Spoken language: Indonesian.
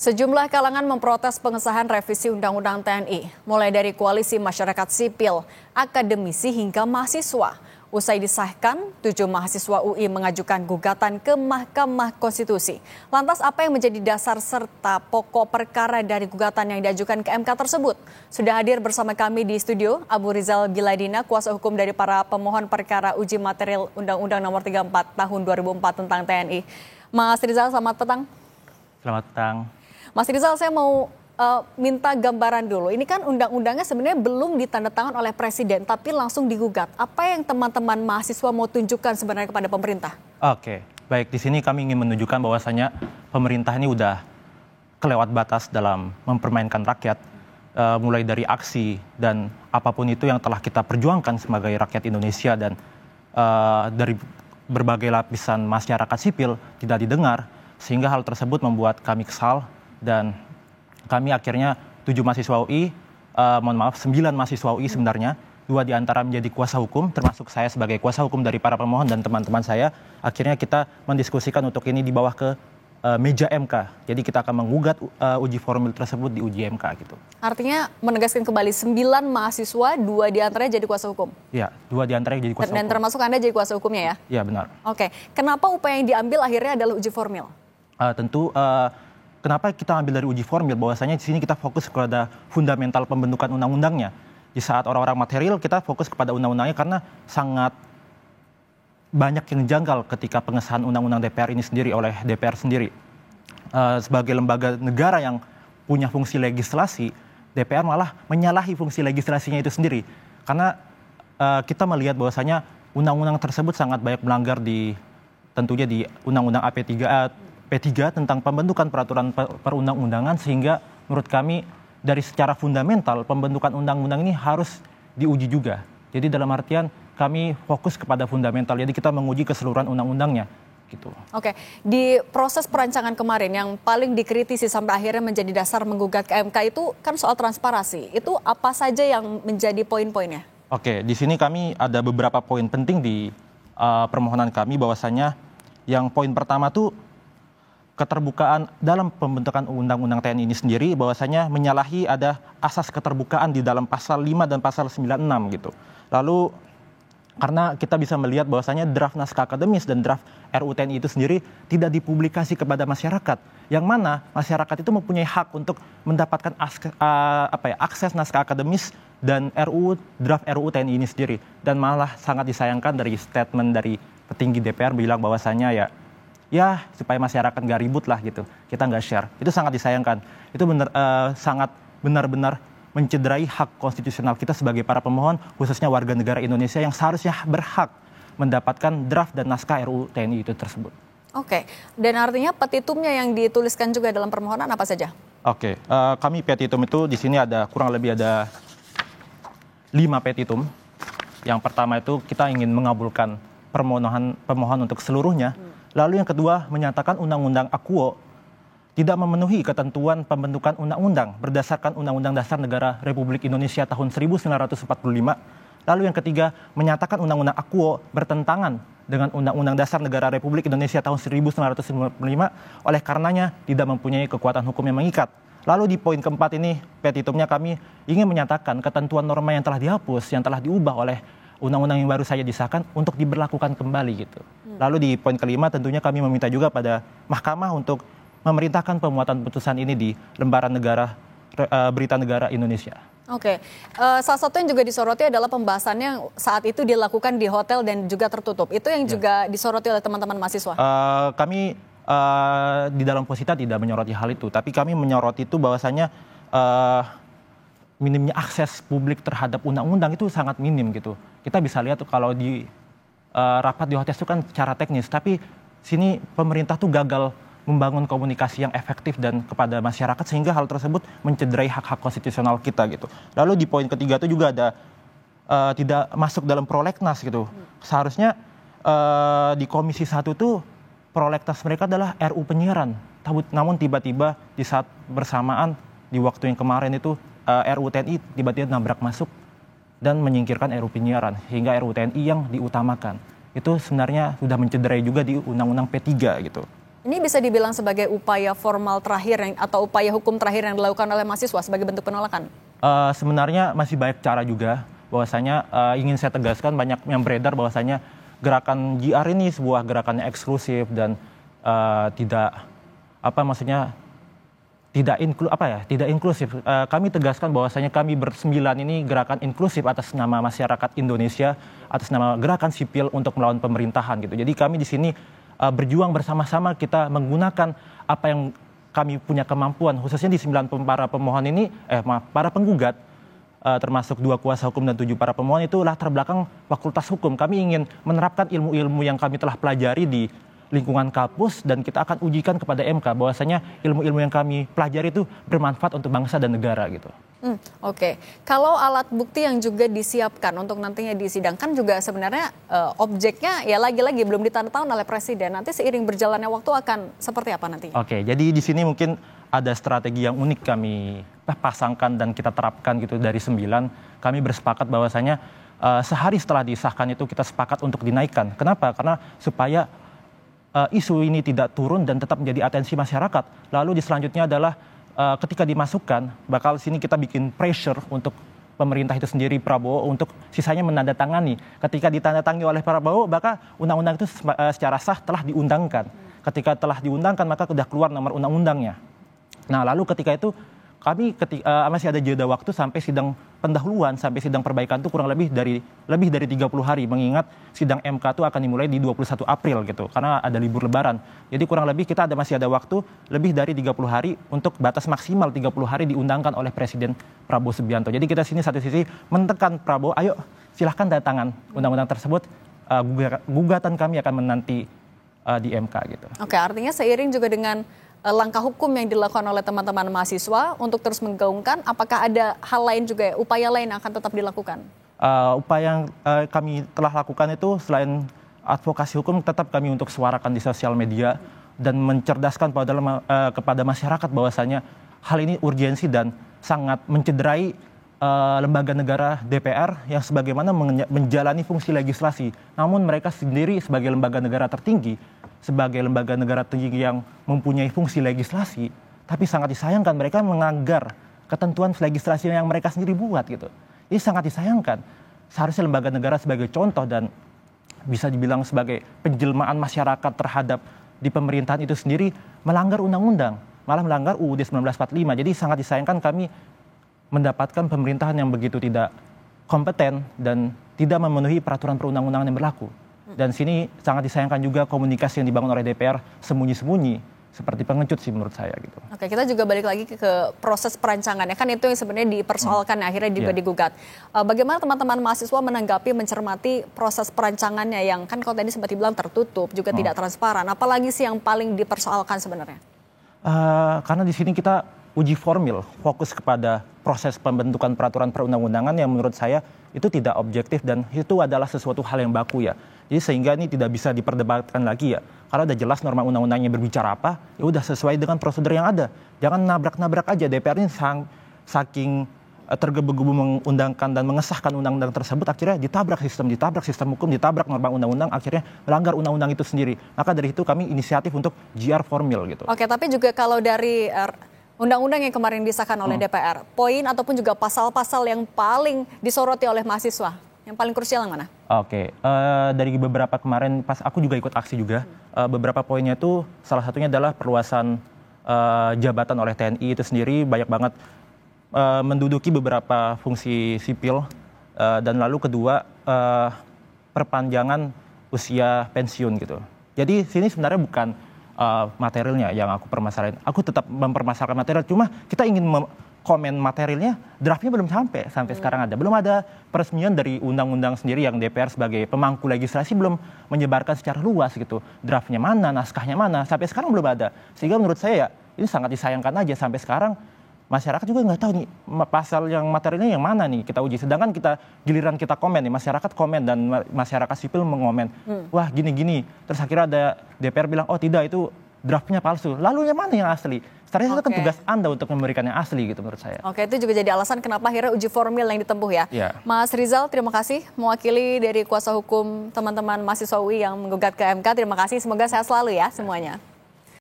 Sejumlah kalangan memprotes pengesahan revisi Undang-Undang TNI, mulai dari koalisi masyarakat sipil, akademisi hingga mahasiswa. Usai disahkan, 7 mahasiswa UI mengajukan gugatan ke Mahkamah Konstitusi. Lantas apa yang menjadi dasar serta pokok perkara dari gugatan yang diajukan ke MK tersebut? Sudah hadir bersama kami di studio Abu Rizal Biladina, kuasa hukum dari para pemohon perkara uji material Undang-Undang Nomor 34 Tahun 2004 tentang TNI. Mas Rizal, selamat petang. Selamat petang. Mas Rizal, saya mau minta gambaran dulu. Ini kan undang-undangnya sebenarnya belum ditandatangan oleh Presiden, tapi langsung digugat. Apa yang teman-teman mahasiswa mau tunjukkan sebenarnya kepada pemerintah? Oke, baik. Di sini kami ingin menunjukkan bahwasanya pemerintah ini udah kelewat batas dalam mempermainkan rakyat, mulai dari aksi dan apapun itu yang telah kita perjuangkan sebagai rakyat Indonesia dan dari berbagai lapisan masyarakat sipil tidak didengar, sehingga hal tersebut membuat kami kesal. Dan kami akhirnya 7 mahasiswa UI, 9 mahasiswa UI sebenarnya, 2 diantara menjadi kuasa hukum, termasuk saya sebagai kuasa hukum dari para pemohon dan teman-teman saya. Akhirnya kita mendiskusikan untuk ini di bawah ke meja MK. Jadi kita akan menggugat uji formil tersebut di uji MK gitu. Artinya menegaskan kembali 9 mahasiswa, 2 diantaranya jadi kuasa hukum? Iya, 2 diantaranya jadi kuasa hukum. Dan termasuk Anda jadi kuasa hukumnya ya? Iya, benar. Oke, kenapa upaya yang diambil akhirnya adalah uji formil? Kenapa kita ambil dari uji formil? Bahwasanya di sini kita fokus kepada fundamental pembentukan undang-undangnya. Di saat orang-orang material kita fokus kepada undang-undangnya karena sangat banyak yang janggal ketika pengesahan undang-undang DPR ini sendiri oleh DPR sendiri. Sebagai lembaga negara yang punya fungsi legislasi, DPR malah menyalahi fungsi legislasinya itu sendiri. Karena kita melihat bahwasanya undang-undang tersebut sangat banyak melanggar tentunya di Undang-Undang P3 tentang pembentukan peraturan perundang-undangan, sehingga menurut kami dari secara fundamental pembentukan undang-undang ini harus diuji juga. Jadi dalam artian kami fokus kepada fundamental, jadi kita menguji keseluruhan undang-undangnya gitu. Oke, di proses perancangan kemarin yang paling dikritisi sampai akhirnya menjadi dasar menggugat ke MK itu kan soal transparansi. Itu apa saja yang menjadi poin-poinnya? Oke, di sini kami ada beberapa poin penting di permohonan kami, bahwasanya yang poin pertama tuh keterbukaan dalam pembentukan Undang-Undang TNI ini sendiri, bahwasanya menyalahi ada asas keterbukaan di dalam pasal 5 dan pasal 96 gitu. Lalu karena kita bisa melihat bahwasanya draft naskah akademis dan draft RUU TNI itu sendiri tidak dipublikasi kepada masyarakat, yang mana masyarakat itu mempunyai hak untuk mendapatkan akses naskah akademis dan draft RUU TNI ini sendiri. Dan malah sangat disayangkan dari statement dari petinggi DPR bilang bahwasanya ya supaya masyarakat nggak ribut lah gitu, kita nggak share. Itu sangat disayangkan. Itu sangat benar-benar mencederai hak konstitusional kita sebagai para pemohon, khususnya warga negara Indonesia yang seharusnya berhak mendapatkan draft dan naskah RUU TNI itu tersebut. Oke, dan artinya petitumnya yang dituliskan juga dalam permohonan apa saja? Oke, kami petitum itu di sini ada kurang lebih ada 5 petitum. Yang pertama itu kita ingin mengabulkan pemohon untuk seluruhnya. Lalu yang kedua menyatakan Undang-Undang Akuo tidak memenuhi ketentuan pembentukan undang-undang berdasarkan Undang-Undang Dasar Negara Republik Indonesia tahun 1945. Lalu yang ketiga menyatakan Undang-Undang Akuo bertentangan dengan Undang-Undang Dasar Negara Republik Indonesia tahun 1945, oleh karenanya tidak mempunyai kekuatan hukum yang mengikat. Lalu di poin keempat ini petitumnya kami ingin menyatakan ketentuan norma yang telah dihapus, yang telah diubah oleh undang-undang yang baru saja disahkan untuk diberlakukan kembali gitu. Lalu di poin kelima tentunya kami meminta juga pada mahkamah untuk memerintahkan pemuatan putusan ini di lembaran negara Berita Negara Indonesia. Oke, salah satu yang juga disoroti adalah pembahasannya saat itu dilakukan di hotel dan juga tertutup. Itu yang juga disoroti oleh teman-teman mahasiswa. Kami di dalam Posita tidak menyoroti hal itu, tapi kami menyoroti itu bahwasanya minimnya akses publik terhadap undang-undang itu sangat minim gitu. Kita bisa lihat kalau di rapat di hotel itu kan secara teknis, tapi sini pemerintah tuh gagal membangun komunikasi yang efektif dan kepada masyarakat, sehingga hal tersebut mencederai hak-hak konstitusional kita gitu. Lalu di poin ketiga itu juga ada tidak masuk dalam prolegnas gitu. Seharusnya di Komisi 1 tuh prolegnas mereka adalah RU penyiaran. Namun tiba-tiba di saat bersamaan di waktu yang kemarin itu RUU TNI tiba-tiba nabrak masuk dan menyingkirkan RUU penyiaran, hingga RUU TNI yang diutamakan. Itu sebenarnya sudah mencederai juga di Undang-Undang P3 gitu. Ini bisa dibilang sebagai upaya formal terakhir atau upaya hukum terakhir yang dilakukan oleh mahasiswa sebagai bentuk penolakan? Sebenarnya masih banyak cara juga, bahwasanya ingin saya tegaskan banyak yang beredar bahwasanya gerakan JR ini sebuah gerakan yang eksklusif dan tidak tidak inklusif. Kami tegaskan bahwasanya kami bersembilan ini gerakan inklusif atas nama masyarakat Indonesia, atas nama gerakan sipil untuk melawan pemerintahan gitu. Jadi kami di sini berjuang bersama-sama, kita menggunakan apa yang kami punya kemampuan, khususnya di 9 para pemohon ini, para penggugat, termasuk 2 kuasa hukum dan 7 para pemohon itu latar belakang fakultas hukum. Kami ingin menerapkan ilmu-ilmu yang kami telah pelajari di lingkungan kampus dan kita akan ujikan kepada MK bahwasanya ilmu-ilmu yang kami pelajari itu bermanfaat untuk bangsa dan negara gitu. Oke. Kalau alat bukti yang juga disiapkan untuk nantinya disidangkan juga sebenarnya objeknya ya lagi-lagi belum ditandatangani oleh Presiden. Nanti seiring berjalannya waktu akan seperti apa nantinya? Oke, jadi di sini mungkin ada strategi yang unik kami pasangkan dan kita terapkan gitu dari 9. Kami bersepakat bahwasanya sehari setelah disahkan itu kita sepakat untuk dinaikkan. Kenapa? Karena supaya isu ini tidak turun dan tetap menjadi atensi masyarakat. Lalu di selanjutnya adalah ketika dimasukkan, bakal sini kita bikin pressure untuk pemerintah itu sendiri, Prabowo, untuk sisanya menandatangani. Ketika ditandatangani oleh Prabowo, maka undang-undang itu secara sah telah diundangkan. Ketika telah diundangkan, maka sudah keluar nomor undang-undangnya. Nah, lalu ketika itu kami masih ada jeda waktu sampai sidang pendahuluan, sampai sidang perbaikan itu kurang lebih dari 30 hari, mengingat sidang MK itu akan dimulai di 21 April gitu, karena ada libur lebaran. Jadi kurang lebih kita masih ada waktu lebih dari 30 hari untuk batas maksimal 30 hari diundangkan oleh Presiden Prabowo Subianto. Jadi kita sini satu sisi mentekan Prabowo, ayo silahkan datangan undang-undang tersebut, gugatan kami akan menanti di MK gitu. Oke, artinya seiring juga dengan langkah hukum yang dilakukan oleh teman-teman mahasiswa untuk terus menggaungkan, apakah ada hal lain juga, upaya lain yang akan tetap dilakukan? Upaya yang kami telah lakukan itu selain advokasi hukum, tetap kami untuk suarakan di sosial media dan mencerdaskan kepada masyarakat bahwasanya hal ini urgensi dan sangat mencederai lembaga negara DPR yang sebagaimana menjalani fungsi legislasi. Namun mereka sendiri sebagai lembaga negara tertinggi, sebagai lembaga negara tinggi yang mempunyai fungsi legislasi, tapi sangat disayangkan mereka melanggar ketentuan legislasi yang mereka sendiri buat gitu. Ini sangat disayangkan. Seharusnya lembaga negara sebagai contoh dan bisa dibilang sebagai penjelmaan masyarakat terhadap di pemerintahan itu sendiri melanggar undang-undang, malah melanggar UUD 1945. Jadi sangat disayangkan kami mendapatkan pemerintahan yang begitu tidak kompeten dan tidak memenuhi peraturan perundang-undangan yang berlaku. Dan sini sangat disayangkan juga komunikasi yang dibangun oleh DPR sembunyi-sembunyi, seperti pengecut sih menurut saya gitu. Oke, kita juga balik lagi ke proses perancangannya, kan itu yang sebenarnya dipersoalkan akhirnya juga digugat. Bagaimana teman-teman mahasiswa menanggapi, mencermati proses perancangannya yang kan kalau tadi sempat dibilang tertutup, juga tidak transparan, apalagi sih yang paling dipersoalkan sebenarnya? Karena di sini kita uji formil, fokus kepada proses pembentukan peraturan perundang-undangan yang menurut saya itu tidak objektif dan itu adalah sesuatu hal yang baku ya. Jadi sehingga ini tidak bisa diperdebatkan lagi ya. Kalau udah jelas norma undang-undangnya berbicara apa, ya udah sesuai dengan prosedur yang ada. Jangan nabrak-nabrak aja. DPR ini saking tergebu-gebu mengundangkan dan mengesahkan undang-undang tersebut, akhirnya ditabrak sistem hukum, ditabrak norma undang-undang, akhirnya melanggar undang-undang itu sendiri. Maka dari itu kami inisiatif untuk JR formil gitu. Oke, tapi juga kalau dari undang-undang yang kemarin disahkan oleh DPR, poin ataupun juga pasal-pasal yang paling disoroti oleh mahasiswa, yang paling krusial yang mana? Oke, dari beberapa kemarin pas aku juga ikut aksi juga, beberapa poinnya itu salah satunya adalah perluasan jabatan oleh TNI itu sendiri, banyak banget menduduki beberapa fungsi sipil, dan lalu kedua perpanjangan usia pensiun gitu. Jadi sini sebenarnya bukan materialnya yang aku permasalahin. Aku tetap mempermasalahkan material, cuma kita ingin komen materialnya, draftnya belum sampai sekarang ada. Belum ada peresmian dari undang-undang sendiri yang DPR sebagai pemangku legislasi belum menyebarkan secara luas gitu. Draftnya mana, naskahnya mana, sampai sekarang belum ada. Sehingga menurut saya ya, ini sangat disayangkan aja sampai sekarang masyarakat juga nggak tahu nih pasal yang materialnya yang mana nih kita uji. Sedangkan giliran kita komen nih, masyarakat komen dan masyarakat sipil mengomen, wah gini-gini. Terus akhirnya ada DPR bilang, oh tidak itu draftnya palsu. Lalu yang mana yang asli? Sebenarnya itu kan tugas Anda untuk memberikan yang asli gitu menurut saya. Oke, itu juga jadi alasan kenapa akhirnya uji formil yang ditempuh ya. Mas Rizal, terima kasih mewakili dari kuasa hukum teman-teman mahasiswa UI yang menggugat ke MK. Terima kasih, semoga sehat selalu ya semuanya.